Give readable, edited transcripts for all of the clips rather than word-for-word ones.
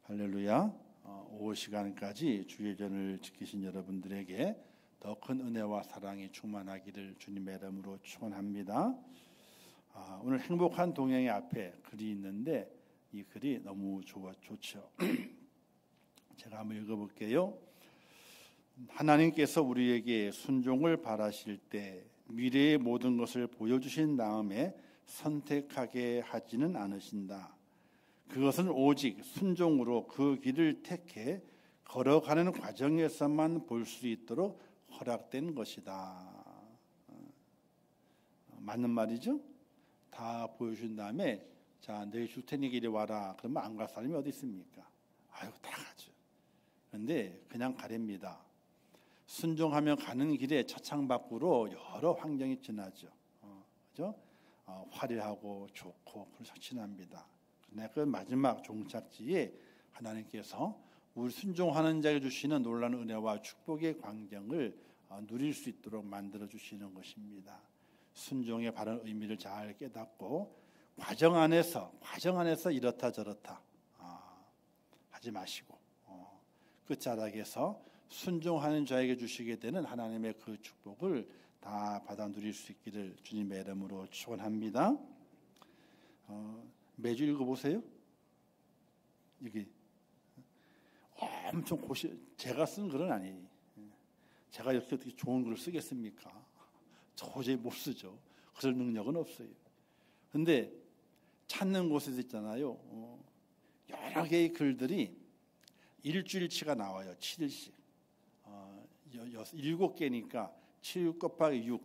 할렐루야. 오후 시간까지 주일전을 지키신 여러분들에게 더 큰 은혜와 사랑이 충만하기를 주님의 이름으로 축원합니다. 오늘 행복한 동행의 앞에 글이 있는데 이 글이 너무 좋죠. 제가 한번 읽어볼게요. 하나님께서 우리에게 순종을 바라실 때 미래의 모든 것을 보여주신 다음에 선택하게 하지는 않으신다. 그것은 오직 순종으로 그 길을 택해 걸어가는 과정에서만 볼 수 있도록 허락된 것이다. 맞는 말이죠? 다 보여준 다음에 자, 너희 줄 테니 이리 와라. 그러면 안 갈 사람이 어디 있습니까? 아유, 다 가죠. 그런데 그냥 가렵니다. 순종하며 가는 길에 차창 밖으로 여러 환경이 지나죠. 그죠? 화려하고 좋고 불사친합니다. 그 마지막 종착지에 하나님께서 우리 순종하는 자에게 주시는 놀라운 은혜와 축복의 광경을 누릴 수 있도록 만들어 주시는 것입니다. 순종의 바른 의미를 잘 깨닫고 과정 안에서 이렇다 저렇다 하지 마시고 끝자락에서 순종하는 자에게 주시게 되는 하나님의 그 축복을 다 받아 누릴 수 있기를 주님의 이름으로 축원합니다. 매주 읽어보세요. 여기 엄청 제가 쓴 글은 아니에요. 제가 이렇게 어떻게 좋은 글을 쓰겠습니까? 도저히 못 쓰죠. 그럴 능력은 없어요. 그런데 찾는 곳에서 있잖아요. 여러 개의 글들이 일주일치가 나와요. 7일씩. 7개니까 7 곱하기 6,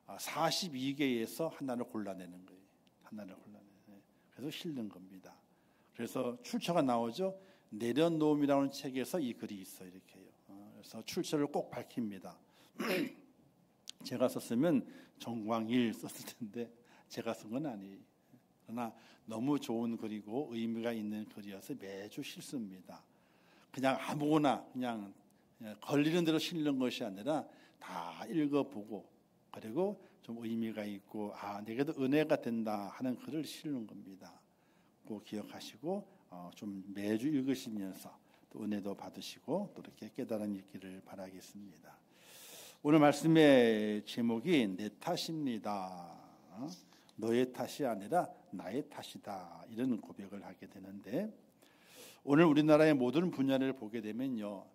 42개에서 하나를 골라내는 거예요. 하나를 골라내는. 그래서 실는 겁니다. 그래서 출처가 나오죠. 내려놓음이라는 책에서 이 글이 있어요. 이렇게요. 그래서 출처를 꼭 밝힙니다. 제가 썼으면 정광일 썼을 텐데 제가 쓴 건 아니에요. 그러나 너무 좋은 글이고 의미가 있는 글이어서 매주 실습니다. 그냥 아무거나 그냥 걸리는 대로 실는 것이 아니라 다 읽어보고 그리고 좀 의미가 있고 내게도 은혜가 된다 하는 글을 실는 겁니다. 꼭 기억하시고 좀 매주 읽으시면서 또 은혜도 받으시고 또 이렇게 깨달음이 있기를 바라겠습니다. 오늘 말씀의 제목이 내 탓입니다. 너의 탓이 아니라 나의 탓이다. 이런 고백을 하게 되는데 오늘 우리나라의 모든 분야를 보게 되면요.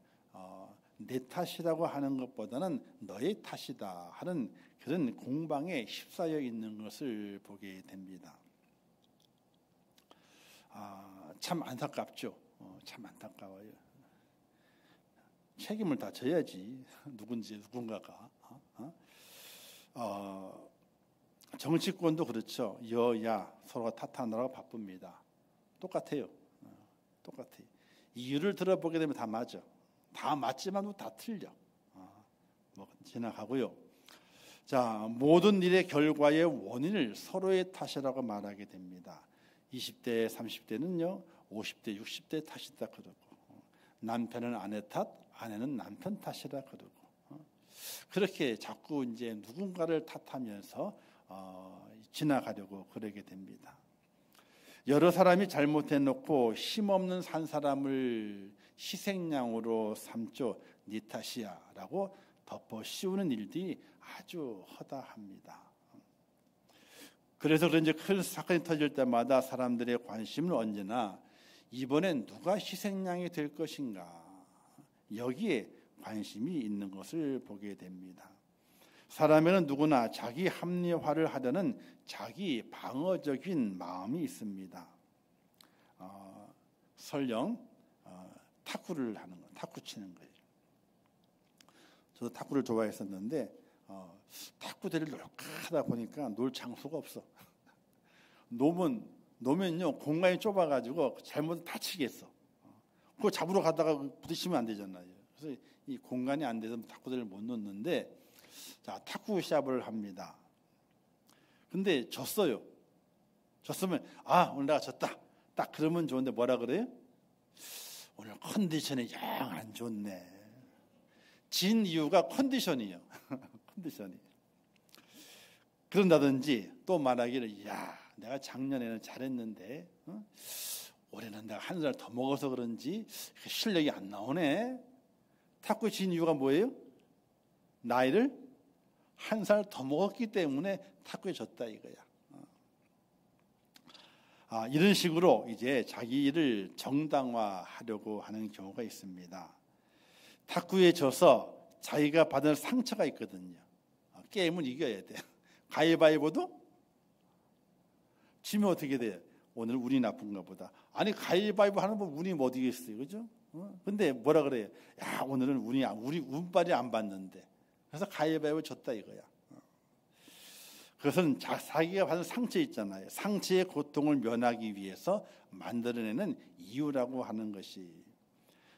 내 탓이라고 하는 것보다는 너의 탓이다 하는 그런 공방에 휩싸여 있는 것을 보게 됩니다. 참 안타깝죠. 참 안타까워요. 책임을 다 져야지 누군가가. 정치권도 그렇죠. 여야 서로가 탓하느라고 바쁩니다. 똑같아요. 똑같아요. 이유를 들어보게 되면 다 맞아. 다 맞지만 다 틀려. 지나가고요. 자, 모든 일의 결과의 원인을 서로의 탓이라고 말하게 됩니다. 20대, 30대는요, 50대, 60대 탓이다 그러고, 남편은 아내 탓, 아내는 남편 탓이라 그러고, 그렇게 자꾸 이제 누군가를 탓하면서 지나가려고 그러게 됩니다. 여러 사람이 잘못해놓고 힘없는 한 사람을 희생양으로 삼죠. 네 탓이야라고 덮어 씌우는 일들이 아주 허다합니다. 그래서 그런지 큰 사건이 터질 때마다 사람들의 관심은 언제나 이번엔 누가 희생양이 될 것인가 여기에 관심이 있는 것을 보게 됩니다. 사람에는 누구나 자기 합리화를 하려는 자기 방어적인 마음이 있습니다. 설령 탁구를 하는 거, 탁구 치는 거예요. 저도 탁구를 좋아했었는데 탁구 대를 하다 보니까 놀 장소가 없어. 놓으면요 공간이 좁아가지고 잘못 다치겠어. 그거 잡으러 가다가 부딪히면 안 되잖아요. 그래서 이 공간이 안 돼서 탁구대를 못 놓는데 자 탁구 시합을 합니다. 근데 졌어요. 졌으면 오늘 내가 졌다. 딱 그러면 좋은데 뭐라 그래요? 오늘 컨디션이 영 안 좋네. 진 이유가 컨디션이에요. 컨디션이. 그런다든지 또 말하기를 내가 작년에는 잘했는데 올해는 내가 한 살 더 먹어서 그런지 실력이 안 나오네. 탁구에 진 이유가 뭐예요? 나이를 한 살 더 먹었기 때문에 탁구에 졌다 이거야. 이런 식으로 이제 자기 일을 정당화하려고 하는 경우가 있습니다. 탁구에 져서 자기가 받을 상처가 있거든요. 게임은 이겨야 돼. 가위바위보도 지면 어떻게 돼요? 오늘 운이 나쁜가 보다. 아니 가위바위보 하는 분 운이 못 이기겠어요, 그죠? 근데 뭐라 그래요? 야 오늘은 우리 운빨이 안 받는데. 그래서 가위바위보 졌다 이거야. 그것은 자기가 받은 상처 있잖아요. 상처의 고통을 면하기 위해서 만들어내는 이유라고 하는 것이,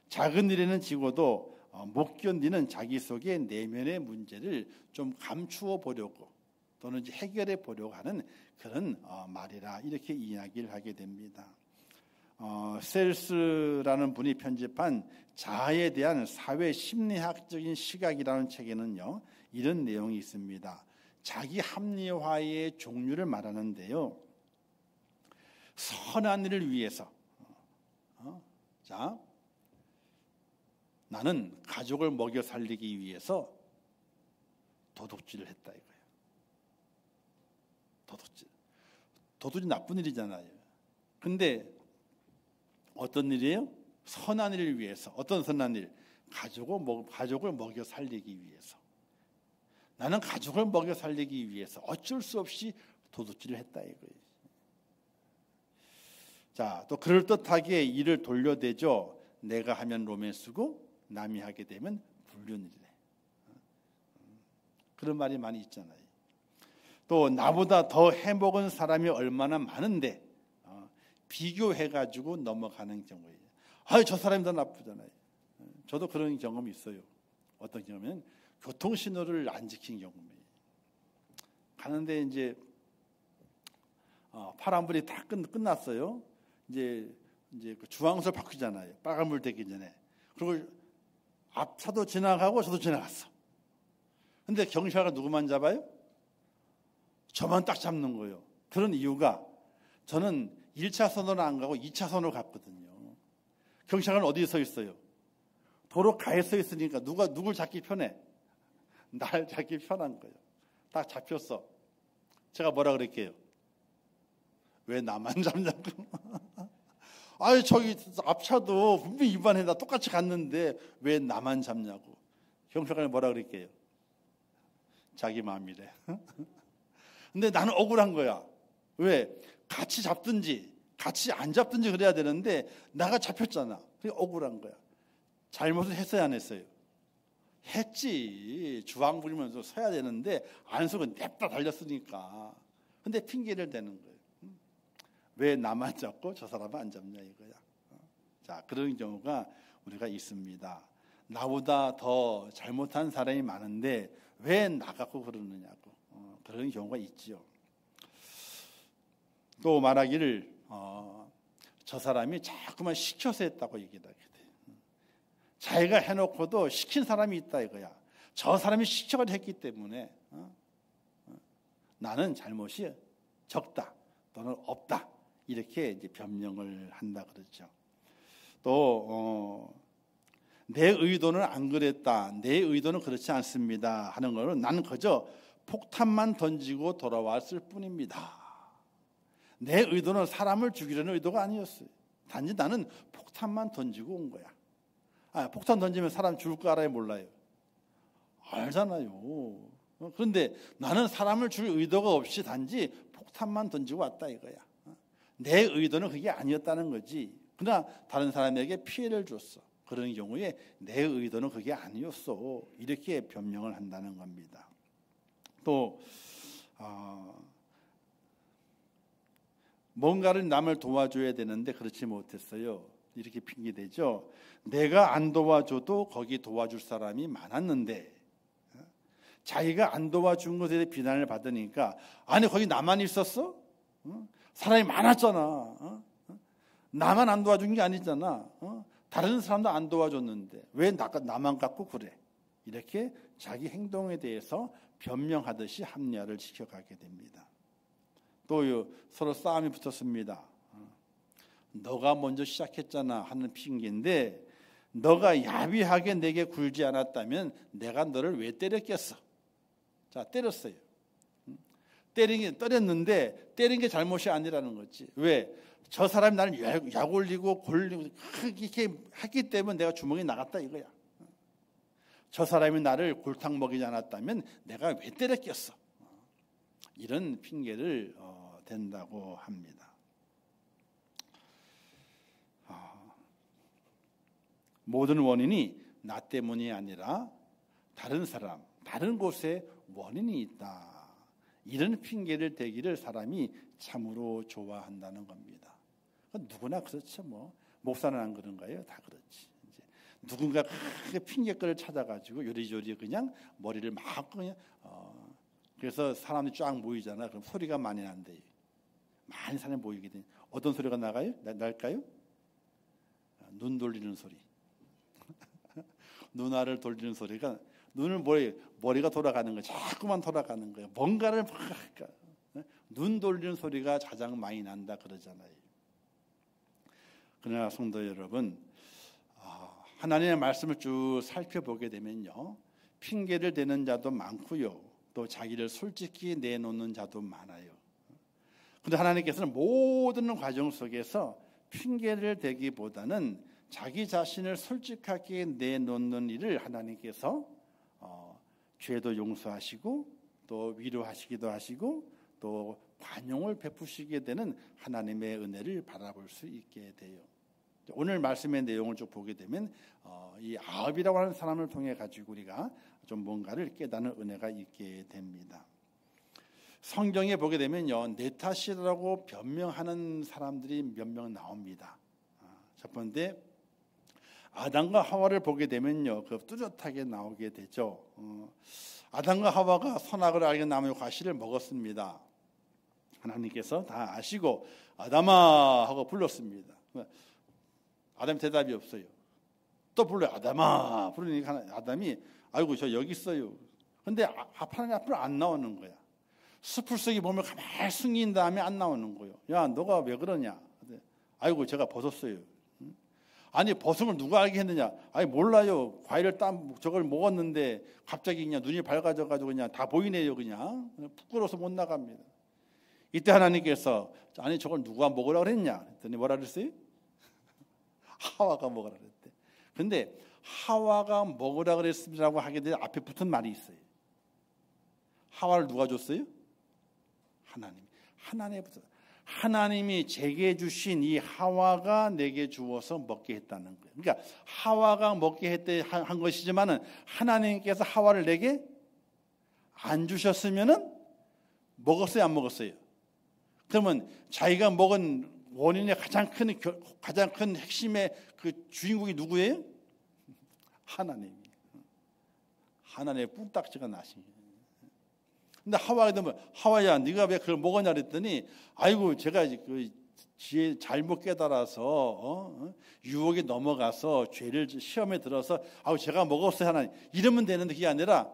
작은 일에는 지고도 못 견디는 자기 속의 내면의 문제를 좀 감추어 보려고 또는 해결해 보려고 하는 그런 말이라 이렇게 이야기를 하게 됩니다. 셀스라는 분이 편집한 자아에 대한 사회 심리학적인 시각이라는 책에는요, 이런 내용이 있습니다. 자기 합리화의 종류를 말하는데요. 선한 일을 위해서, 자, 나는 가족을 먹여 살리기 위해서 도둑질을 했다 이거예요. 도둑질 나쁜 일이잖아요. 근데 어떤 일이에요? 선한 일을 위해서. 어떤 선한 일? 가족을 먹여 살리기 위해서. 나는 가족을 먹여 살리기 위해서 어쩔 수 없이 도둑질을 했다 이거예요. 자, 또 그럴듯하게 일을 돌려대죠. 내가 하면 로맨스고 남이 하게 되면 불륜이래. 그런 말이 많이 있잖아요. 또 나보다 더 해먹은 사람이 얼마나 많은데 비교해가지고 넘어가는 경우예요. 저 사람이 더 나쁘잖아요. 저도 그런 경험이 있어요. 어떤 경우면 교통신호를 안 지킨 경우입니다. 가는데 이제 파란불이 다 끝났어요. 이제 그 주황색 바뀌잖아요. 빨간불 되기 전에. 그리고 앞차도 지나가고 저도 지나갔어. 근데 경찰가 누구만 잡아요? 저만 딱 잡는 거예요. 그런 이유가 저는 1차선으로 안 가고 2차선으로 갔거든요. 경찰은 어디에 서 있어요? 도로 가에 서 있으니까 누굴 잡기 편해? 날 잡기 편한 거예요. 딱 잡혔어. 제가 뭐라 그랬게요? 왜 나만 잡냐고. 저기 앞차도 분명히 위반해다 똑같이 갔는데 왜 나만 잡냐고. 경찰관이 뭐라 그랬게요? 자기 마음이래. 근데 나는 억울한 거야. 왜? 같이 잡든지 같이 안 잡든지 그래야 되는데 나가 잡혔잖아. 그게 억울한 거야. 잘못을 했어야 안 했어요? 했지. 주황 불면서 서야 되는데 안 서고 냅다 달렸으니까. 근데 핑계를 대는 거예요. 왜 나만 잡고 저 사람은 안 잡냐 이거야. 자, 그런 경우가 우리가 있습니다. 나보다 더 잘못한 사람이 많은데 왜 나 갖고 그러느냐고. 그런 경우가 있지요. 또 말하기를 저 사람이 자꾸만 시켜서 했다고 얘기를 하게 돼. 자기가 해놓고도 시킨 사람이 있다 이거야. 저 사람이 시켜서 했기 때문에 나는 잘못이 적다 또는 없다 이렇게 이제 변명을 한다 그러죠. 또 내 의도는 안 그랬다, 내 의도는 그렇지 않습니다 하는 거는 나는 그저 폭탄만 던지고 돌아왔을 뿐입니다. 내 의도는 사람을 죽이려는 의도가 아니었어요. 단지 나는 폭탄만 던지고 온 거야. 폭탄 던지면 사람 죽을 거 알아요, 몰라요? 알잖아요. 그런데 나는 사람을 죽일 의도가 없이 단지 폭탄만 던지고 왔다 이거야. 내 의도는 그게 아니었다는 거지. 그러나 다른 사람에게 피해를 줬어. 그런 경우에 내 의도는 그게 아니었어. 이렇게 변명을 한다는 겁니다. 또 뭔가를 남을 도와줘야 되는데 그렇지 못했어요. 이렇게 핑계대죠. 내가 안 도와줘도 거기 도와줄 사람이 많았는데 자기가 안 도와준 것에 대해 비난을 받으니까 아니 거기 나만 있었어? 사람이 많았잖아. 나만 안 도와준 게 아니잖아. 다른 사람도 안 도와줬는데 왜 나만 갖고 그래? 이렇게 자기 행동에 대해서 변명하듯이 합리화를 지켜가게 됩니다. 또 서로 싸움이 붙었습니다. 너가 먼저 시작했잖아 하는 핑계인데 너가 야비하게 내게 굴지 않았다면 내가 너를 왜 때렸겠어? 자, 때렸어요. 때렸는데 때린 게 잘못이 아니라는 거지. 왜? 저 사람이 나를 약 올리고 골리고 이렇게 했기 때문에 내가 주먹이 나갔다 이거야. 저 사람이 나를 골탕 먹이지 않았다면 내가 왜 때렸겠어? 이런 핑계를 댄다고 합니다. 모든 원인이 나 때문이 아니라 다른 사람, 다른 곳에 원인이 있다. 이런 핑계를 대기를 사람이 참으로 좋아한다는 겁니다. 누구나 그렇죠. 뭐 목사는 안 그런가요? 다 그렇지. 이제 누군가 크게 핑계거리를 찾아가지고 요리조리 그냥 머리를 막 그냥 그래서 사람들이 쫙 모이잖아. 그럼 소리가 많이 난대요. 많은 사람이 모이게 되니 어떤 소리가 날까요? 눈 돌리는 소리. 눈알을 돌리는 소리가 눈을 머리가 돌아가는 거야. 자꾸만 돌아가는 거야. 뭔가를 막 눈 돌리는 소리가 가장 많이 난다 그러잖아요. 그러나 성도 여러분, 하나님의 말씀을 쭉 살펴보게 되면요, 핑계를 대는 자도 많고요, 또 자기를 솔직히 내놓는 자도 많아요. 그런데 하나님께서는 모든 과정 속에서 핑계를 대기보다는 자기 자신을 솔직하게 내놓는 일을 하나님께서 죄도 용서하시고 또 위로하시기도 하시고 또 관용을 베푸시게 되는 하나님의 은혜를 바라볼 수 있게 돼요. 오늘 말씀의 내용을 쭉 보게 되면 이 아합이라고 하는 사람을 통해 가지고 우리가 좀 뭔가를 깨닫는 은혜가 있게 됩니다. 성경에 보게 되면요, 내 탓이라고 변명하는 사람들이 몇 명 나옵니다. 첫 번째, 아담과 하와를 보게 되면요, 그 뚜렷하게 나오게 되죠. 아담과 하와가 선악을 알게 나무의 과실을 먹었습니다. 하나님께서 다 아시고 아담아 하고 불렀습니다. 아담 대답이 없어요. 또 불러요. 아담아 부르니까 아담이 아이고 저 여기 있어요. 근데 하나님 앞으로 안 나오는 거야. 숲을 속에 몸을 가만히 숨긴 다음에 안 나오는 거예요. 야, 너가 왜 그러냐? 아이고 제가 벗었어요. 아니 벗음을 누가 알게 했느냐? 아니 몰라요. 과일을 저걸 먹었는데 갑자기 그냥 눈이 밝아져가지고 그냥 다 보이네요. 그냥 부끄러워서 못 나갑니다. 이때 하나님께서 아니 저걸 누가 먹으라 그랬냐? 그랬더니 뭐라 그랬어요? 하와가 먹으라 그랬대. 근데 하와가 먹으라 그랬습니다라고 하게 되면 앞에 붙은 말이 있어요. 하와를 누가 줬어요? 하나님이 제게 주신 이 하와가 내게 주어서 먹게 했다는 거예요. 그러니까 하와가 먹게 했대 한 것이지만은 하나님께서 하와를 내게 안 주셨으면은 먹었어요, 안 먹었어요? 그러면 자기가 먹은 원인의 가장 큰 핵심의 그 주인공이 누구예요? 하나님의 뿔딱지가 나신 거예요. 근데 하와가 되면 하와야 네가 왜 그걸 먹었냐 그랬더니 아이고 제가 그 지혜 잘못 깨달아서 유혹에 넘어가서 죄를 시험에 들어서 아우 제가 먹었어요 하나님 이러면 되는데 그게 아니라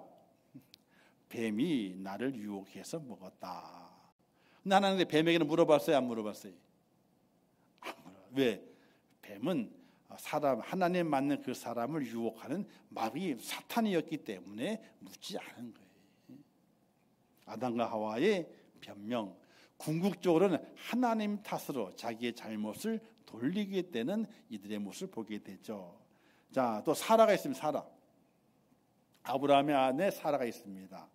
뱀이 나를 유혹해서 먹었다. 근데 하나님 뱀에게는 물어봤어요, 안 물어봤어요? 왜? 뱀은 하나님 맞는 그 사람을 유혹하는 마귀 사탄이었기 때문에 묻지 않은 거예요. 아담과 하와의 변명, 궁극적으로는 하나님 탓으로 자기의 잘못을 돌리게 되는 이들의 모습을 보게 되죠. 자, 또 사라가 있습니다. 사라. 아브라함의 아내 사라가 있습니다.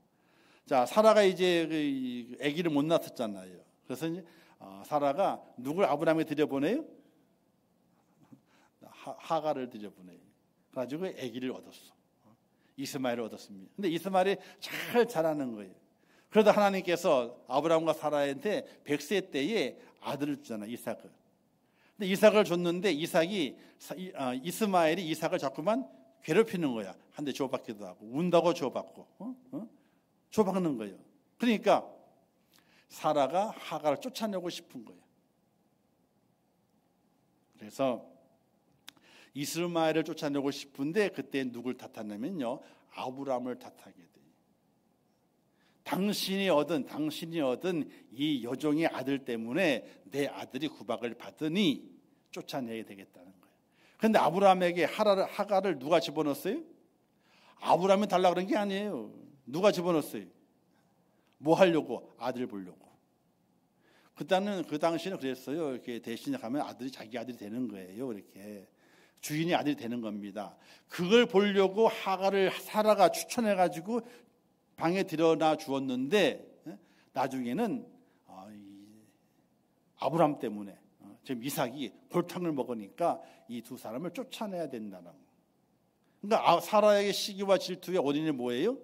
자, 사라가 이제 그 아기를 못 낳았잖아요. 그래서 이제 사라가 누굴 아브라함에 들여보내요? 하가를 들여보내요. 가지고 아기를 얻었어. 이스마엘을 얻었습니다. 근데 이스마엘이 잘 자라는 거예요. 그러다 하나님께서 아브라함과 사라한테 100세 때에 아들을 주잖아요. 이삭을. 근데 이삭을 줬는데 이스마엘이 이삭을 자꾸만 괴롭히는 거야. 한 대 줘받기도 하고 운다고 줘받고 줘박는 거예요. 그러니까 사라가 하가를 쫓아내고 싶은 거예요. 그래서 이스마엘을 쫓아내고 싶은데 그때 누굴 탓하냐면요, 아브라함을 탓하게 돼요. 당신이 얻은 이 여종의 아들 때문에 내 아들이 구박을 받으니 쫓아내야 되겠다는 거예요. 그런데 아브라함에게 하갈을 누가 집어넣었어요? 아브라함이 달라고 그런 게 아니에요. 누가 집어넣었어요? 뭐 하려고? 아들 보려고. 그 당시는 그랬어요. 이렇게 대신에 가면 아들이 자기 아들이 되는 거예요. 이렇게 주인이 아들이 되는 겁니다. 그걸 보려고 하갈을 사라가 추천해가지고 방에 들여놔 주었는데 나중에는 아브라함 때문에 지금 이삭이 골탕을 먹으니까 이 두 사람을 쫓아내야 된다는 거. 그러니까 사라에게 시기와 질투의 원인이 뭐예요?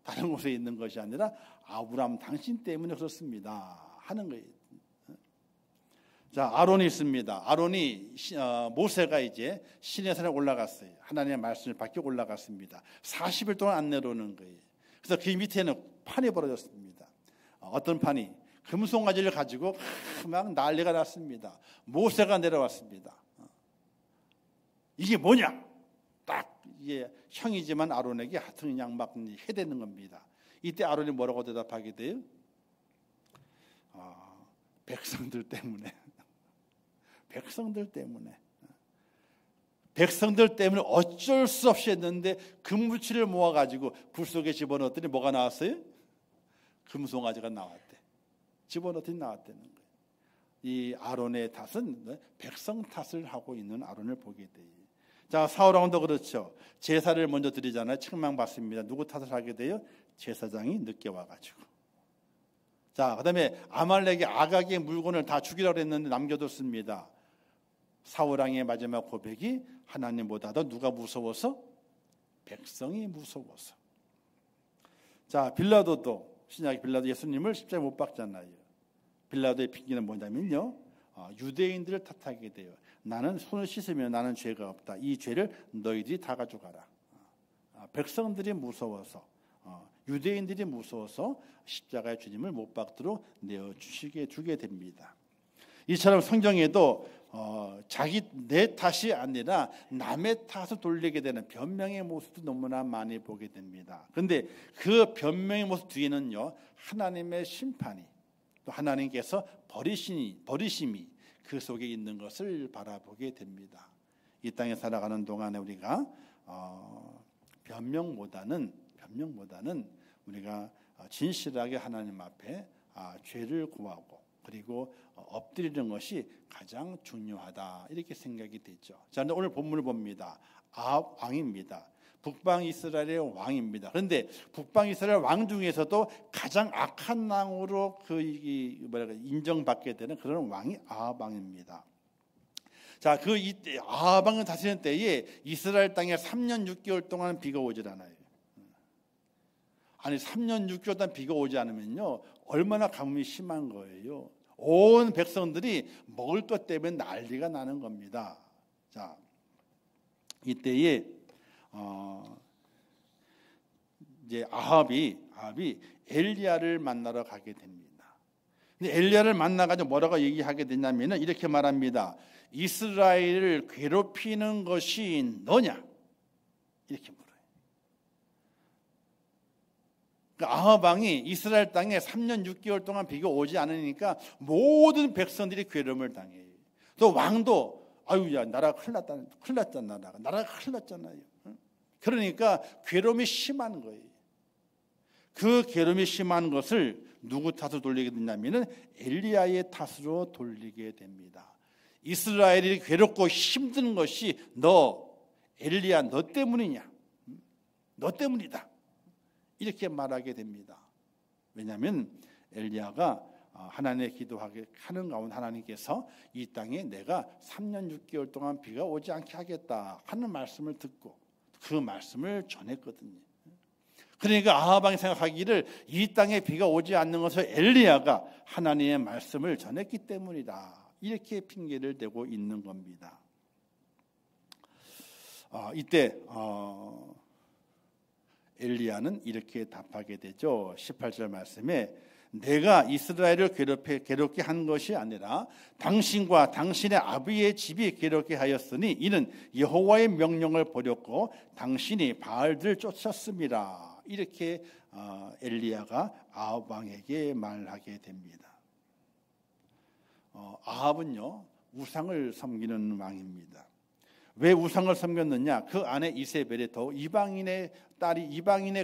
다른 곳에 있는 것이 아니라 아브라함 당신 때문에 그렇습니다 하는 거예요. 자, 아론이 있습니다. 모세가 이제 시내산에 올라갔어요. 하나님의 말씀을 받고 올라갔습니다. 40일 동안 안 내려오는 거예요. 그래서 그 밑에는 판이 벌어졌습니다. 어떤 판이? 금송아지를 가지고 막 난리가 났습니다. 모세가 내려왔습니다. 이게 뭐냐? 딱 이게 형이지만 아론에게 하여튼 그냥 막 해대는 겁니다. 이때 아론이 뭐라고 대답하게 돼요? 백성들 때문에. 백성들 때문에 어쩔 수 없이 했는데 금붙이를 모아가지고 불 속에 집어넣었더니 뭐가 나왔어요? 금송아지가 나왔대. 집어넣더니 나왔다는 거예요. 이 아론의 탓은 백성 탓을 하고 있는 아론을 보게 돼요. 자, 사울왕도 그렇죠. 제사를 먼저 드리잖아요. 책망받습니다. 누구 탓을 하게 돼요? 제사장이 늦게 와가지고. 자, 그다음에 아말렉의 아각의 물건을 다 죽이라고 했는데 남겨뒀습니다. 사울왕의 마지막 고백이 하나님보다도 누가 무서워서? 백성이 무서워서. 자, 빌라도도 신약의 빌라도 예수님을 십자가에 못 박잖아요. 빌라도의 핑계는 뭐냐면요, 유대인들을 탓하게 돼요. 나는 손을 씻으면 나는 죄가 없다. 이 죄를 너희들이 다 가져가라. 백성들이 무서워서, 유대인들이 무서워서 십자가의 주님을 못 박도록 주게 됩니다. 이처럼 성경에도 내 탓이 아니라 남의 탓을 돌리게 되는 변명의 모습도 너무나 많이 보게 됩니다. 그런데 그 변명의 모습 뒤에는요, 하나님의 심판이, 또 하나님께서 버리심이 그 속에 있는 것을 바라보게 됩니다. 이 땅에 살아가는 동안에 우리가 변명보다는 우리가 진실하게 하나님 앞에 죄를 구하고 그리고 엎드리는 것이 가장 중요하다, 이렇게 생각이 되죠. 자, 오늘 본문을 봅니다. 아합 왕입니다. 북방 이스라엘의 왕입니다. 그런데 북방 이스라엘 왕 중에서도 가장 악한 왕으로 인정받게 되는 그런 왕이 아합 왕입니다. 자, 이때 아합 왕을 다스리는 때에 이스라엘 땅에 3년 6개월 동안 비가 오질 않아요. 아니 3년 6개월 동안 비가 오지 않으면요, 얼마나 가뭄이 심한 거예요. 온 백성들이 먹을 것 때문에 난리가 나는 겁니다. 자, 이때에 이제 아합이 엘리야를 만나러 가게 됩니다. 근데 엘리야를 만나가지고 뭐라고 얘기하게 되냐면은 이렇게 말합니다. 이스라엘을 괴롭히는 것이 너냐? 이렇게 물어요. 그러니까 아합 왕이 이스라엘 땅에 3년 6개월 동안 비가 오지 않으니까 모든 백성들이 괴로움을 당해요. 또 왕도 아유야, 나라가 큰일 났잖아. 나라가 큰일 났잖아요. 그러니까 괴로움이 심한 거예요. 그 괴로움이 심한 것을 누구 탓으로 돌리게 되냐면은 엘리야의 탓으로 돌리게 됩니다. 이스라엘이 괴롭고 힘든 것이 엘리야 너 때문이냐? 너 때문이다. 이렇게 말하게 됩니다. 왜냐하면 엘리야가 하나님의 기도하게 하는 가운데 하나님께서 이 땅에 내가 3년 6개월 동안 비가 오지 않게 하겠다 하는 말씀을 듣고 그 말씀을 전했거든요. 그러니까 아합 왕이 생각하기를 이 땅에 비가 오지 않는 것을 엘리야가 하나님의 말씀을 전했기 때문이다, 이렇게 핑계를 대고 있는 겁니다. 이때 엘리야는 이렇게 답하게 되죠. 18절 말씀에 내가 이스라엘을 괴롭게 한 것이 아니라 당신과 당신의 아비의 집이 괴롭게 하였으니 이는 여호와의 명령을 버렸고 당신이 바알들을 쫓았습니다. 이렇게 엘리야가 아합 왕에게 말하게 됩니다. 아합은요, 우상을 섬기는 왕입니다. 왜 우상을 섬겼느냐? 그 안에 이세벨이 더 이방인의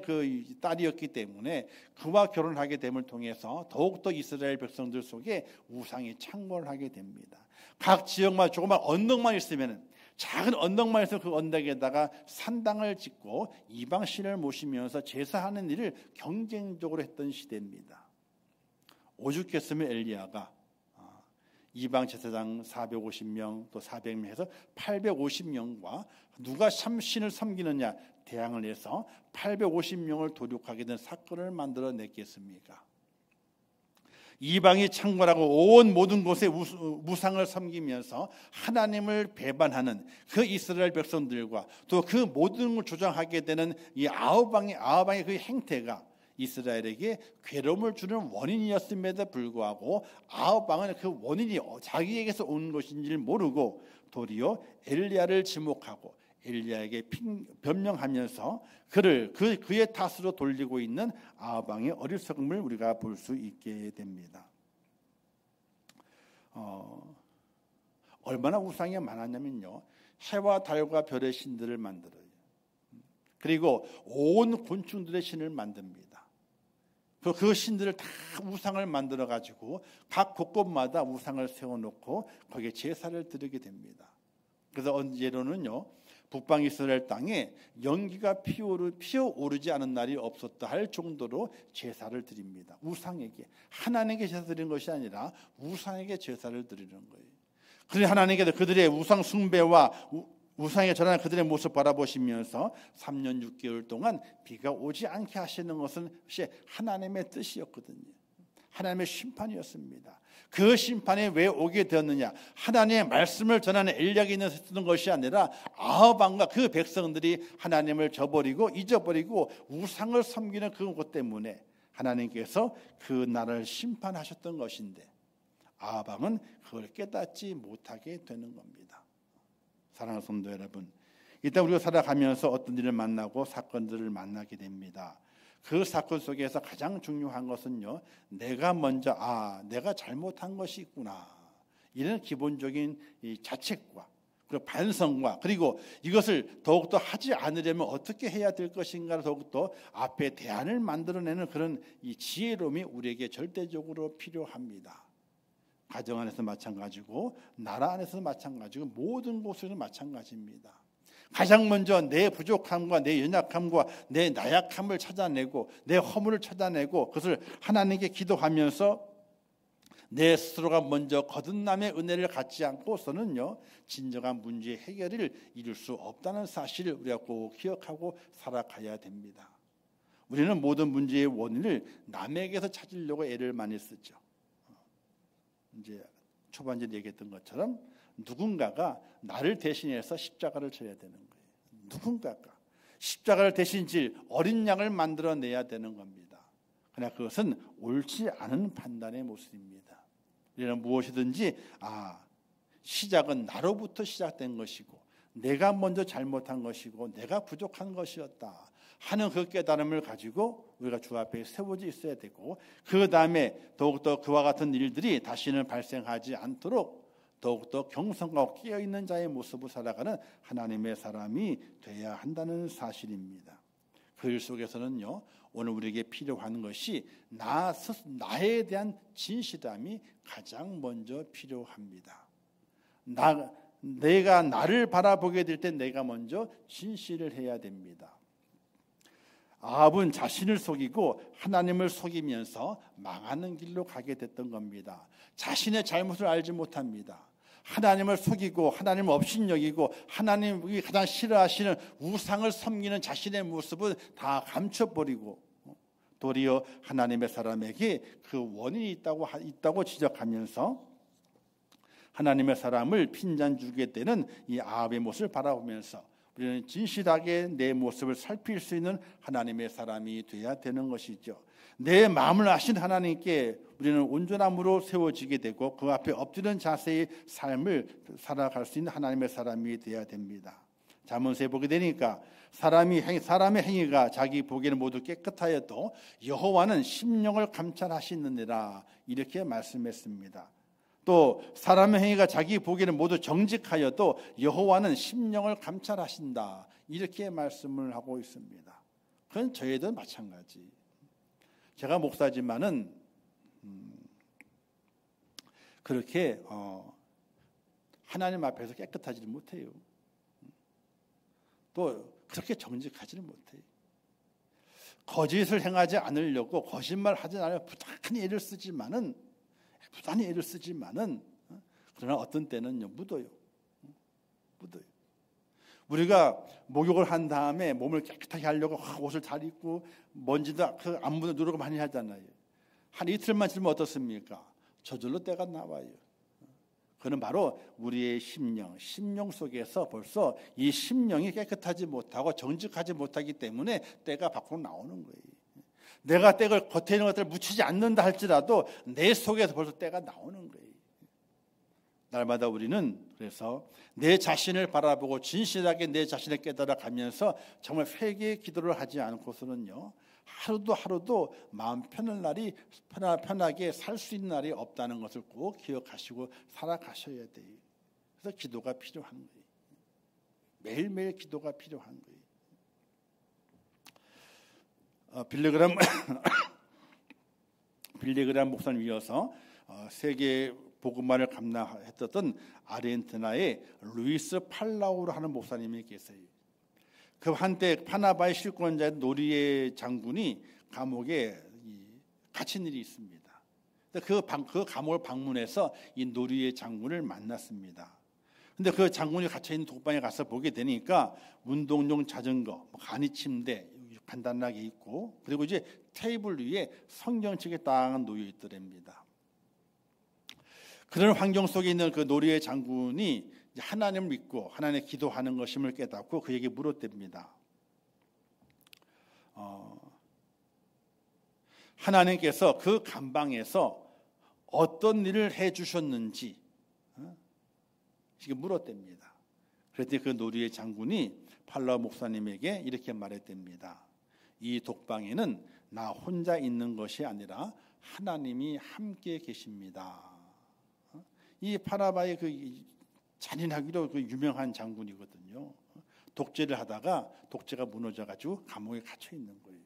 그 딸이었기 때문에 그와 결혼하게 됨을 통해서 더욱더 이스라엘 백성들 속에 우상이 창궐을 하게 됩니다. 각 지역마다 조그만 언덕만 있으면, 작은 언덕만 있으면 그 언덕에다가 산당을 짓고 이방 신을 모시면서 제사하는 일을 경쟁적으로 했던 시대입니다. 오죽했으면 엘리야가 이방 제사장 450명 또 400명 해서 850명과 누가 참 신을 섬기느냐 대항을 해서 850명을 도륙하게 된 사건을 만들어냈겠습니까? 이방이 창궐하고 온 모든 곳에 우상을 섬기면서 하나님을 배반하는 그 이스라엘 백성들과 또 그 모든 걸 조장하게 되는 이 아합왕의 그 행태가 이스라엘에게 괴로움을 주는 원인이었음에도 불구하고 아합왕은 그 원인이 자기에게서 온 것인지를 모르고 도리어 엘리야를 지목하고 엘리야에게 변명하면서 그의 탓으로 돌리고 있는 아합왕의 어리석음을 우리가 볼 수 있게 됩니다. 얼마나 우상이 많았냐면요, 해와 달과 별의 신들을 만들어요. 그리고 온 곤충들의 신을 만듭니다. 그 신들을 다 우상을 만들어 가지고 각 곳곳마다 우상을 세워놓고 거기에 제사를 드리게 됩니다. 그래서 언제로는요, 북방 이스라엘 땅에 연기가 피어오르지 않은 날이 없었다 할 정도로 제사를 드립니다. 우상에게, 하나님에게 제사 드리는 것이 아니라 우상에게 제사를 드리는 거예요. 그래서 하나님께서 그들의 우상 숭배와 우상에 절하는 그들의 모습 바라보시면서 3년 6개월 동안 비가 오지 않게 하시는 것은 하나님의 뜻이었거든요. 하나님의 심판이었습니다. 그 심판이 왜 오게 되었느냐? 하나님의 말씀을 전하는 엘리야가 있는 쓰는 것이 아니라 아합왕과 그 백성들이 하나님을 잊어버리고 우상을 섬기는 그것 때문에 하나님께서 그 나라를 심판하셨던 것인데 아합왕은 그걸 깨닫지 못하게 되는 겁니다. 사랑하는 성도 여러분, 일단 우리가 살아가면서 어떤 일을 만나고 사건들을 만나게 됩니다. 그 사건 속에서 가장 중요한 것은요, 내가 먼저 내가 잘못한 것이 있구나, 이런 기본적인 이 자책과 그리고 반성과, 그리고 이것을 더욱더 하지 않으려면 어떻게 해야 될 것인가를 더욱더 앞에 대안을 만들어내는 그런 이 지혜로움이 우리에게 절대적으로 필요합니다. 가정 안에서 마찬가지고 나라 안에서 마찬가지고 모든 곳에서 마찬가지입니다. 가장 먼저 내 부족함과 내 연약함과 내 나약함을 찾아내고 내 허물을 찾아내고 그것을 하나님께 기도하면서 내 스스로가 먼저 거듭남의 은혜를 갖지 않고서는요, 진정한 문제의 해결을 이룰 수 없다는 사실을 우리가 꼭 기억하고 살아가야 됩니다. 우리는 모든 문제의 원인을 남에게서 찾으려고 애를 많이 쓰죠. 이제 초반에 얘기했던 것처럼 누군가가 나를 대신해서 십자가를 져야 되는 거예요. 누군가가 십자가를 대신 질 어린 양을 만들어내야 되는 겁니다. 그러나 그것은 옳지 않은 판단의 모습입니다. 우리는 무엇이든지 시작은 나로부터 시작된 것이고 내가 먼저 잘못한 것이고 내가 부족한 것이었다 하는 그 깨달음을 가지고 우리가 주 앞에 세워져 있어야 되고, 그 다음에 더욱더 그와 같은 일들이 다시는 발생하지 않도록 더욱더 경성하고 깨어있는 자의 모습을 살아가는 하나님의 사람이 돼야 한다는 사실입니다. 그 일 속에서는요, 오늘 우리에게 필요한 것이 나에 대한 진실함이 가장 먼저 필요합니다. 내가 나를 바라보게 될 때 내가 먼저 진실을 해야 됩니다. 아합은 자신을 속이고 하나님을 속이면서 망하는 길로 가게 됐던 겁니다. 자신의 잘못을 알지 못합니다. 하나님을 속이고 하나님을 업신여기고 하나님이 가장 싫어하시는 우상을 섬기는 자신의 모습은 다 감춰버리고 도리어 하나님의 사람에게 그 원인이 있다고 지적하면서 하나님의 사람을 핀잔 주게 되는 이 아합의 모습을 바라보면서 우리는 진실하게 내 모습을 살필 수 있는 하나님의 사람이 되어야 되는 것이죠. 내 마음을 아신 하나님께 우리는 온전함으로 세워지게 되고 그 앞에 엎드리는 자세의 삶을 살아갈 수 있는 하나님의 사람이 되어야 됩니다. 잠언서에 보게 되니까 사람의 행위가 자기 보기에는 모두 깨끗하여도 여호와는 심령을 감찰하시느니라, 이렇게 말씀했습니다. 또 사람의 행위가 자기 보기에는 모두 정직하여도 여호와는 심령을 감찰하신다. 이렇게 말씀을 하고 있습니다. 그건 저희도 마찬가지. 제가 목사지만은 그렇게 하나님 앞에서 깨끗하지를 못해요. 또 그렇게 정직하지를 못해요. 거짓을 행하지 않으려고 거짓말하지 않으려고 부단히 애를 쓰지만은 그러나 어떤 때는요 묻어요. 우리가 목욕을 한 다음에 몸을 깨끗하게 하려고 옷을 잘 입고 먼지도 안 묻어 누르고 많이 하잖아요. 한 이틀만 지나면 어떻습니까? 저절로 때가 나와요. 그는 바로 우리의 심령 속에서 벌써 이 심령이 깨끗하지 못하고 정직하지 못하기 때문에 때가 밖으로 나오는 거예요. 내가 때를 겉에 있는 것들을 묻히지 않는다 할지라도 내 속에서 벌써 때가 나오는 거예요. 날마다 우리는 그래서 내 자신을 바라보고 진실하게 내 자신을 깨달아 가면서 정말 회개의 기도를 하지 않고서는요 하루도 마음 편하게 살 수 있는 날이 없다는 것을 꼭 기억하시고 살아가셔야 돼요. 그래서 기도가 필요한 거예요. 매일매일 기도가 필요한 거예요. 빌리그람 목사님 이어서 세계 복음화를 감당했던 아르헨티나의 루이스 팔라우로 하는 목사님이 계세요. 그 한때 파나바의 실권자인 노리에 장군이 감옥에 갇힌 일이 있습니다. 그 감옥을 방문해서 이 노리에 장군을 만났습니다. 근데 그 장군이 갇혀 있는 독방에 가서 보게 되니까 운동용 자전거, 간이 침대 간단하게 있고 그리고 이제 테이블 위에 성경책이 딱 놓여 있더랍니다. 그런 환경 속에 있는 그 노리의 장군이 하나님을 믿고 하나님의 기도하는 것임을 깨닫고 그에게 물었답니다. 하나님께서 그 감방에서 어떤 일을 해주셨는지 물었답니다. 그랬더니 그 노리의 장군이 팔라우 목사님에게 이렇게 말했답니다. 이 독방에는 나 혼자 있는 것이 아니라 하나님이 함께 계십니다. 이 파나바의 그 잔인하기로 그 유명한 장군이거든요. 독재를 하다가 독재가 무너져가지고 감옥에 갇혀 있는 거예요.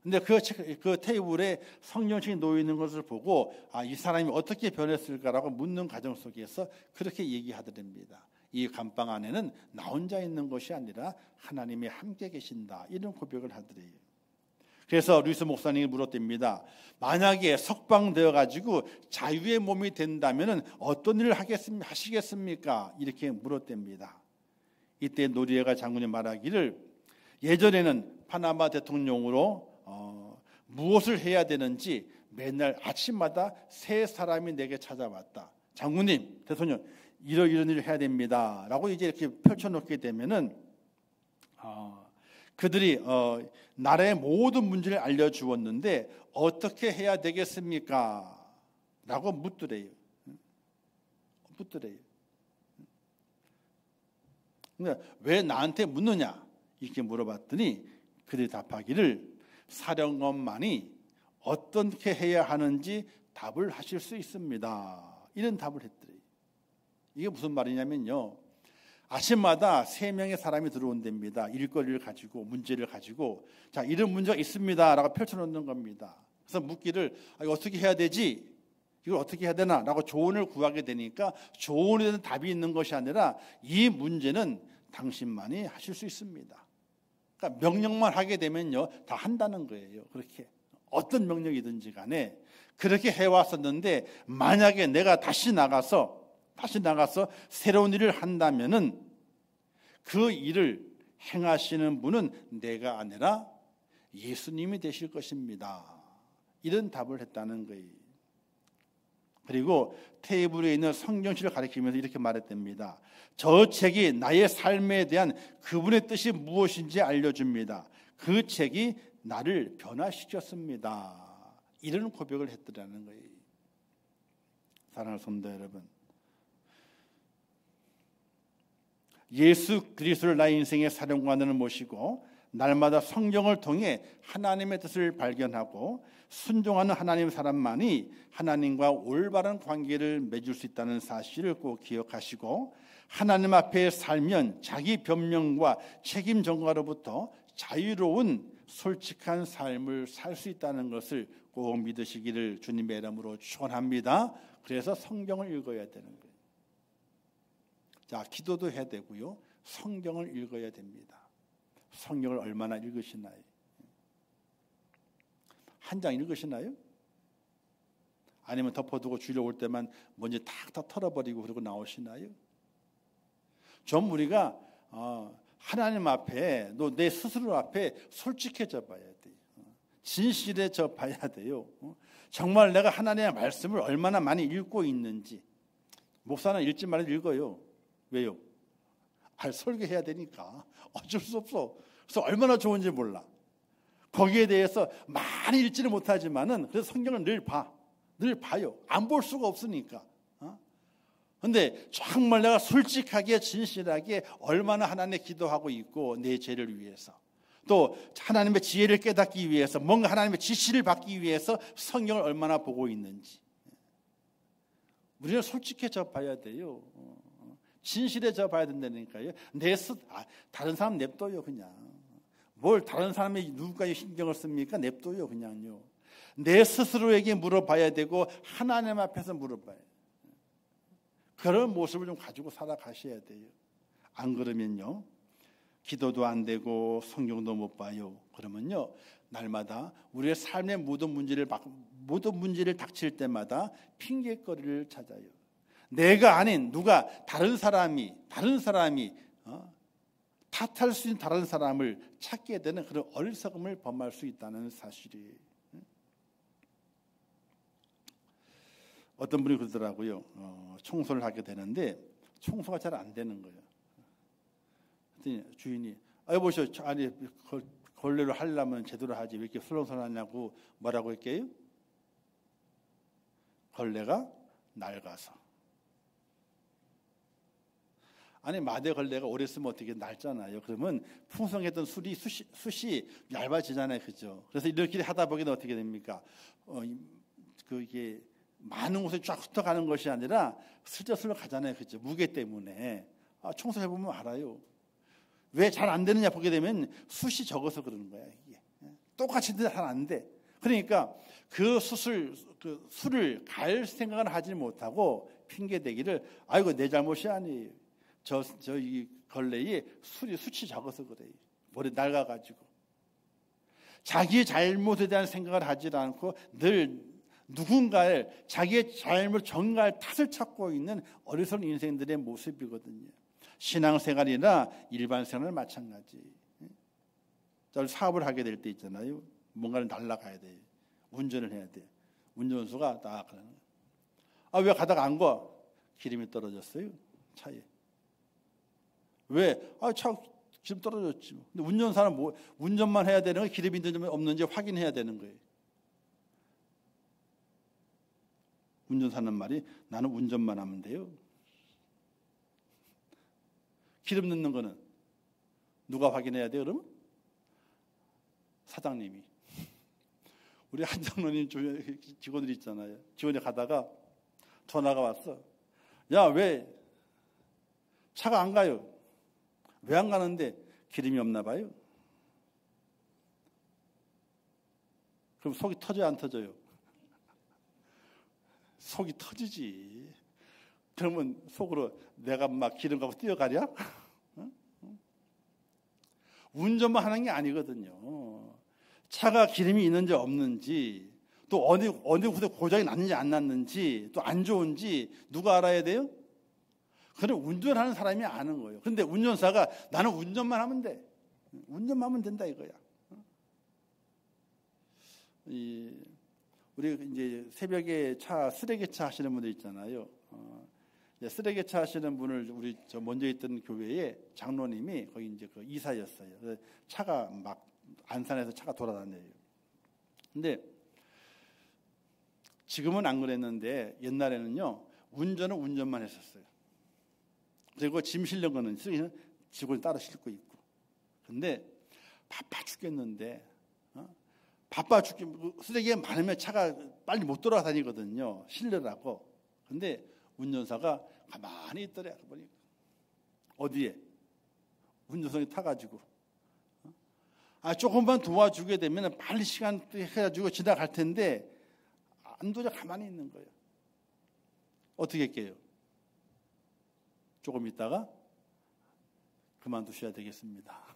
근데 그 테이블에 성경책이 놓여 있는 것을 보고 이 사람이 어떻게 변했을까라고 묻는 과정 속에서 그렇게 얘기하더랍니다. 이 감방 안에는 나 혼자 있는 것이 아니라 하나님이 함께 계신다. 이런 고백을 하더래요. 그래서 루이스 목사님이 물었답니다. 만약에 석방되어 가지고 자유의 몸이 된다면 어떤 일을 하시겠습니까? 이렇게 물었답니다. 이때 노리에가 장군이 말하기를 예전에는 파나마 대통령으로 무엇을 해야 되는지 맨날 아침마다 세 사람이 내게 찾아왔다. 장군님, 대통령 이런 일을 해야 됩니다. 라고 이제 이렇게 펼쳐놓게 되면은 그들이 나라의 모든 문제를 알려주었는데 어떻게 해야 되겠습니까? 라고 묻더래요. 근데 왜 나한테 묻느냐? 이렇게 물어봤더니 그들이 답하기를 사령관만이 어떻게 해야 하는지 답을 하실 수 있습니다. 이런 답을 했더래요. 이게 무슨 말이냐면요. 아침마다 3명의 사람이 들어온답니다. 일거리를 가지고 문제를 가지고 자 이런 문제가 있습니다 라고 펼쳐놓는 겁니다. 그래서 묻기를 어떻게 해야 되지? 이걸 어떻게 해야 되나? 라고 조언을 구하게 되니까 조언에 대한 답이 있는 것이 아니라 이 문제는 당신만이 하실 수 있습니다. 그러니까 명령만 하게 되면요 다 한다는 거예요. 그렇게 어떤 명령이든지 간에 그렇게 해왔었는데 만약에 내가 다시 나가서 새로운 일을 한다면은 그 일을 행하시는 분은 내가 아니라 예수님이 되실 것입니다. 이런 답을 했다는 거예요. 그리고 테이블에 있는 성경책을 가리키면서 이렇게 말했답니다. 저 책이 나의 삶에 대한 그분의 뜻이 무엇인지 알려줍니다. 그 책이 나를 변화시켰습니다. 이런 고백을 했더라는 거예요. 사랑하는 성도 여러분, 예수 그리스도를 나의 인생의 사령관으로 모시고 날마다 성경을 통해 하나님의 뜻을 발견하고 순종하는 하나님의 사람만이 하나님과 올바른 관계를 맺을 수 있다는 사실을 꼭 기억하시고, 하나님 앞에 살면 자기 변명과 책임 전가로부터 자유로운 솔직한 삶을 살 수 있다는 것을 꼭 믿으시기를 주님의 이름으로 축원합니다. 그래서 성경을 읽어야 되는 거예요. 자, 기도도 해야 되고요, 성경을 읽어야 됩니다. 성경을 얼마나 읽으시나요? 한 장 읽으시나요? 아니면 덮어두고 주일 올 때만 먼저 탁 털어버리고 그러고 나오시나요? 좀 우리가 하나님 앞에, 또 내 스스로 앞에 솔직해져 봐야 돼요. 진실해져 봐야 돼요. 정말 내가 하나님의 말씀을 얼마나 많이 읽고 있는지. 목사는 읽지 말아도 읽어요. 왜요? 설교해야 되니까. 어쩔 수 없어. 그래서 얼마나 좋은지 몰라. 거기에 대해서 많이 읽지는 못하지만은 그래서 성경을 늘 봐요. 안 볼 수가 없으니까. 근데 정말 내가 솔직하게 진실하게 얼마나 하나님께 기도하고 있고, 내 죄를 위해서, 또 하나님의 지혜를 깨닫기 위해서, 뭔가 하나님의 지시를 받기 위해서 성경을 얼마나 보고 있는지. 우리는 솔직해져 봐야 돼요. 진실해져 봐야 된다니까요. 다른 사람 냅둬요. 그냥 뭘 다른 사람이 누구까지 신경을 씁니까? 냅둬요. 그냥요. 내 스스로에게 물어봐야 되고 하나님 앞에서 물어봐야 돼요. 그런 모습을 좀 가지고 살아가셔야 돼요. 안 그러면요, 기도도 안 되고 성경도 못 봐요. 그러면요, 날마다 우리의 삶의 모든 문제를 닥칠 때마다 핑계거리를 찾아요. 내가 아닌 누가 다른 사람이 탓할 수 있는 다른 사람을 찾게 되는 그런 어리석음을 범할 수 있다는 사실이에요. 어떤 분이 그러더라고요. 청소를 하게 되는데 청소가 잘 안 되는 거예요. 그랬더니 주인이 여보시오, 아니 걸레로 하려면 제대로 하지 왜 이렇게 설렁설렁하냐고 뭐라고 했게요? 걸레가 낡아서. 아니 마대 걸레가 오래 쓰면 어떻게 낡잖아요. 그러면 풍성했던 숯이 얇아지잖아요, 그죠? 그래서 이렇게 하다 보기는 어떻게 됩니까? 이게 많은 곳에 쫙 흩어가는 것이 아니라 슬쩍슬쩍 가잖아요, 그죠? 무게 때문에. 청소해보면 알아요. 왜 잘 안 되느냐 보게 되면 숯이 적어서 그러는 거야. 이게 똑같이 잘 안 돼. 그러니까 그 숯을 갈 생각을 하지 못하고 핑계 대기를 아이고 내 잘못이 아니에요. 이 걸레에 숯이 적어서 그래요. 머리 낡아가지고. 자기의 잘못에 대한 생각을 하지 않고 늘 누군가의 자기의 잘못 전가할 탓을 찾고 있는 어리석은 인생들의 모습이거든요. 신앙생활이나 일반생활은 마찬가지. 사업을 하게 될 때 있잖아요. 뭔가를 날라가야 돼요. 운전을 해야 돼요. 운전수가 딱 그러는 거예요. 왜 가다가 안 가? 기름이 떨어졌어요, 차에. 왜? 차 기름 떨어졌지. 근데 운전사는 운전만 해야 되는 거예요? 기름이 있는지 없는지 확인해야 되는 거예요. 운전사는 말이 나는 운전만 하면 돼요. 기름 넣는 거는 누가 확인해야 돼요? 그러면? 사장님이. 우리 한장로님 직원들 있잖아요. 직원이 가다가 전화가 왔어. 야, 왜 차가 안 가요? 왜 안 가는데? 기름이 없나 봐요. 그럼 속이 터져요, 안 터져요? 속이 터지지. 그러면 속으로 내가 막 기름 가고 뛰어가랴? 운전만 하는 게 아니거든요. 차가 기름이 있는지 없는지, 또 어느 곳에 고장이 났는지 안 났는지, 또 안 좋은지 누가 알아야 돼요? 그럼 운전하는 사람이 아는 거예요. 그런데 운전사가 나는 운전만 하면 돼. 운전만 하면 된다 이거야. 우리 이제 새벽에 쓰레기차 하시는 분들 있잖아요. 쓰레기차 하시는 분을 우리 먼저 있던 교회에 장로님이 거기 이제 그 이사였어요. 차가 막 안산에서 차가 돌아다녀요. 근데 지금은 안 그랬는데 옛날에는요, 운전은 운전만 했었어요. 그리고 짐 실는 거는 직원이 따로 싣고 있고. 근데 바빠 죽겠는데, 바빠 죽게 쓰레기가 많으면 차가 빨리 못 돌아다니거든요. 실내라고. 근데 운전사가 가만히 있더래. 보니까 어디에 운전석에 타가지고 조금만 도와주게 되면 빨리 시간 해가지고 지나갈 텐데 안 도저 가만히 있는 거예요. 어떻게 할게요? 조금 있다가 그만두셔야 되겠습니다.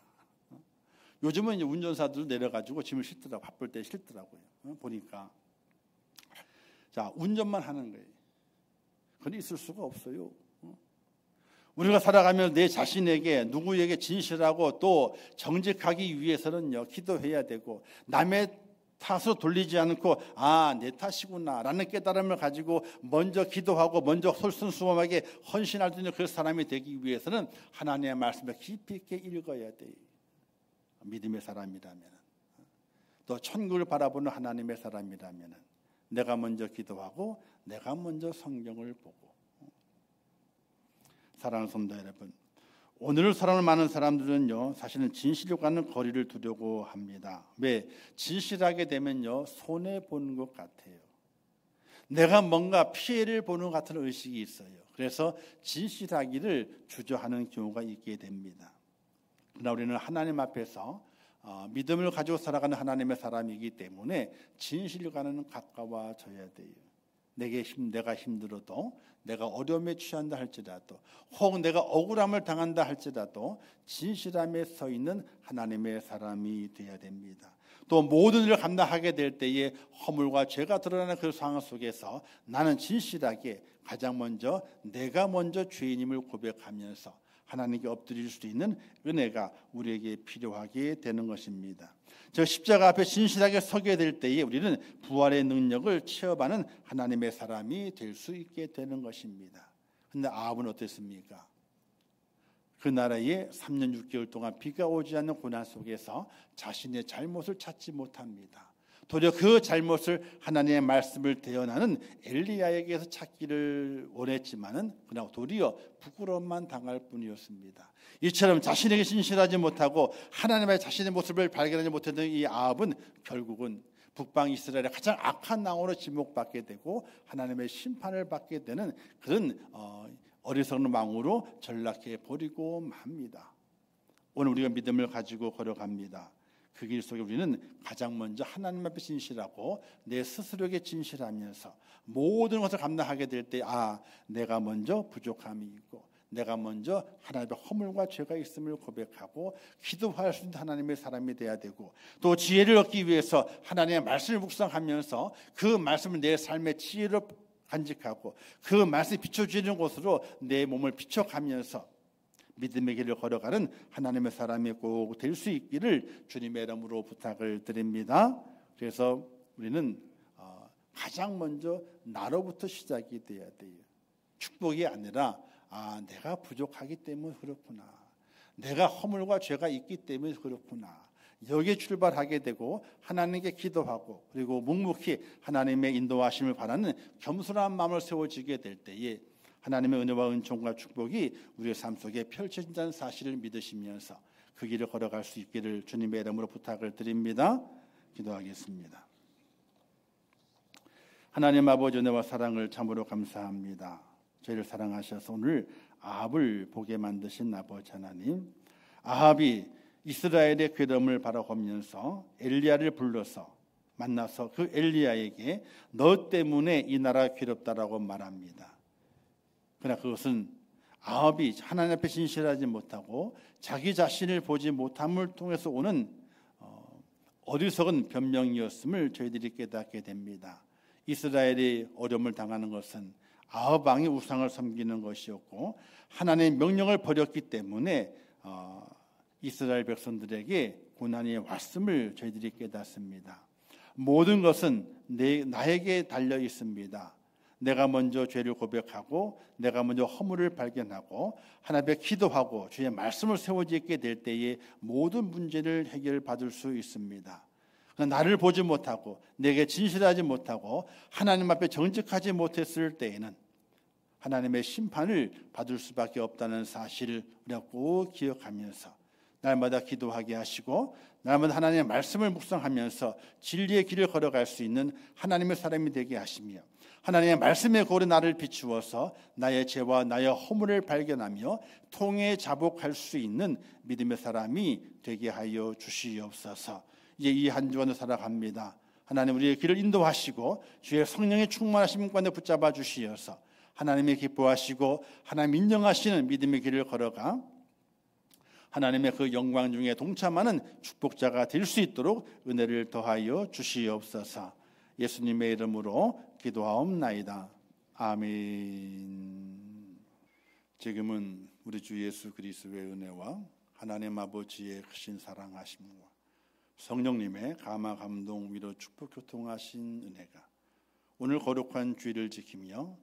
요즘은 이제 운전사들 내려가지고 짐을 싣더라고. 바쁠 때 싣더라고요. 보니까. 자, 운전만 하는 거예요. 그건 있을 수가 없어요. 우리가 살아가면 내 자신에게 누구에게 진실하고 또 정직하기 위해서는요, 기도해야 되고, 남의 탓으로 돌리지 않고 내 탓이구나 라는 깨달음을 가지고 먼저 기도하고 먼저 솔선수범하게 헌신할 수 있는 그런 사람이 되기 위해서는 하나님의 말씀을 깊이 있게 읽어야 돼요. 믿음의 사람이라면, 또 천국을 바라보는 하나님의 사람이라면 내가 먼저 기도하고 내가 먼저 성경을 보고. 사랑하는 성도 여러분, 오늘을 사랑하는 많은 사람들은요, 사실은 진실과는 거리를 두려고 합니다. 왜? 진실하게 되면요, 손해 보는 것 같아요. 내가 뭔가 피해를 보는 것 같은 의식이 있어요. 그래서 진실하기를 주저하는 경우가 있게 됩니다. 그러나 우리는 하나님 앞에서 믿음을 가지고 살아가는 하나님의 사람이기 때문에 진실과는 가까워져야 돼요. 내가 힘들어도, 내가 어려움에 취한다 할지라도, 혹 내가 억울함을 당한다 할지라도 진실함에 서 있는 하나님의 사람이 되어야 됩니다. 또 모든 일을 감당하게 될 때에 허물과 죄가 드러나는 그 상황 속에서 나는 진실하게 가장 먼저 내가 먼저 죄인임을 고백하면서 하나님께 엎드릴 수 있는 은혜가 우리에게 필요하게 되는 것입니다. 저 십자가 앞에 진실하게 서게 될 때에 우리는 부활의 능력을 체험하는 하나님의 사람이 될 수 있게 되는 것입니다. 그런데 아합은 어땠습니까? 그 나라에 3년 6개월 동안 비가 오지 않는 고난 속에서 자신의 잘못을 찾지 못합니다. 도리어 그 잘못을 하나님의 말씀을 대언하는 엘리야에게서 찾기를 원했지만은 그러나 도리어 부끄러움만 당할 뿐이었습니다. 이처럼 자신에게 진실하지 못하고 하나님의 자신의 모습을 발견하지 못했던 이 아합은 결국은 북방 이스라엘의 가장 악한 왕으로 지목받게 되고 하나님의 심판을 받게 되는 그런 어리석은 왕으로 전락해 버리고 맙니다. 오늘 우리가 믿음을 가지고 걸어갑니다. 그 길 속에 우리는 가장 먼저 하나님 앞에 진실하고 내 스스로에게 진실하면서 모든 것을 감당하게 될 때 내가 먼저 부족함이 있고 내가 먼저 하나님의 허물과 죄가 있음을 고백하고 기도할 수 있는 하나님의 사람이 돼야 되고, 또 지혜를 얻기 위해서 하나님의 말씀을 묵상하면서 그 말씀을 내 삶의 지혜로 간직하고 그 말씀이 비춰주는 곳으로 내 몸을 비춰가면서 믿음의 길을 걸어가는 하나님의 사람이 꼭 될 수 있기를 주님의 이름으로 부탁을 드립니다. 그래서 우리는 가장 먼저 나로부터 시작이 돼야 돼요. 축복이 아니라 내가 부족하기 때문에 그렇구나, 내가 허물과 죄가 있기 때문에 그렇구나, 여기에 출발하게 되고 하나님께 기도하고 그리고 묵묵히 하나님의 인도하심을 바라는 겸손한 마음을 세워지게 될 때에 하나님의 은혜와 은총과 축복이 우리의 삶 속에 펼쳐진다는 사실을 믿으시면서 그 길을 걸어갈 수 있기를 주님의 이름으로 부탁을 드립니다. 기도하겠습니다. 하나님 아버지 은혜와 사랑을 참으로 감사합니다. 저희를 사랑하셔서 오늘 아합을 보게 만드신 아버지 하나님, 아합이 이스라엘의 괴로움을 바라보면서 엘리야를 불러서 만나서 그 엘리야에게 너 때문에 이 나라가 괴롭다라고 말합니다. 그러나 그것은 아합이 하나님 앞에 진실하지 못하고 자기 자신을 보지 못함을 통해서 오는 어리석은 변명이었음을 저희들이 깨닫게 됩니다. 이스라엘이 어려움을 당하는 것은 아합 왕이 우상을 섬기는 것이었고 하나님의 명령을 버렸기 때문에 이스라엘 백성들에게 고난이 왔음을 저희들이 깨닫습니다. 모든 것은 나에게 달려 있습니다. 내가 먼저 죄를 고백하고 내가 먼저 허물을 발견하고 하나님께 기도하고 주의 말씀을 세워지게 될 때에 모든 문제를 해결받을 수 있습니다. 나를 보지 못하고 내게 진실하지 못하고 하나님 앞에 정직하지 못했을 때에는 하나님의 심판을 받을 수밖에 없다는 사실을 우리가 꼭 기억하면서 날마다 기도하게 하시고 날마다 하나님의 말씀을 묵상하면서 진리의 길을 걸어갈 수 있는 하나님의 사람이 되게 하시며 하나님의 말씀의 고로 나를 비추어서 나의 죄와 나의 허물을 발견하며 통해 자복할 수 있는 믿음의 사람이 되게 하여 주시옵소서. 이제 이 한 주간도 살아갑니다. 하나님 우리의 길을 인도하시고 주의 성령의 충만하심 가운데 붙잡아 주시어서 하나님의 기뻐하시고 하나님 인정하시는 믿음의 길을 걸어가 하나님의 그 영광 중에 동참하는 축복자가 될 수 있도록 은혜를 더하여 주시옵소서. 예수님의 이름으로 기도하옵나이다. 아멘. 지금은 우리 주 예수 그리스도의 은혜와 하나님 아버지의 크신 사랑하심과 성령님의 감화 감동 위로 축복 교통하신 은혜가 오늘 거룩한 주일을 지키며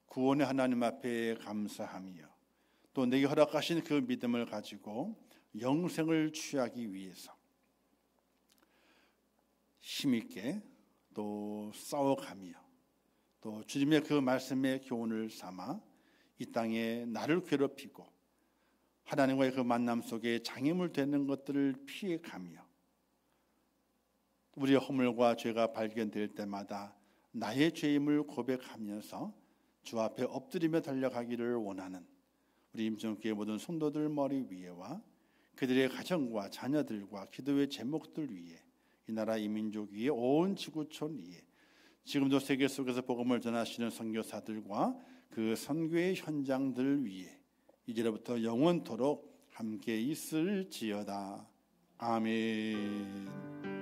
구원의 하나님 앞에 감사하며 또 내게 허락하신 그 믿음을 가지고 영생을 취하기 위해서 힘있게 또 싸워가며 또 주님의 그 말씀의 교훈을 삼아 이 땅에 나를 괴롭히고 하나님과의 그 만남 속에 장애물 되는 것들을 피해가며 우리의 허물과 죄가 발견될 때마다 나의 죄임을 고백하면서 주 앞에 엎드리며 달려가기를 원하는 우리 임종교회 모든 성도들 머리 위에와 그들의 가정과 자녀들과 기도의 제목들 위에 이 나라 이 민족 위에 온 지구촌 위에 지금도 세계 속에서 복음을 전하시는 선교사들과 그 선교의 현장들 위에 이제로부터 영원토록 함께 있을지어다. 아멘.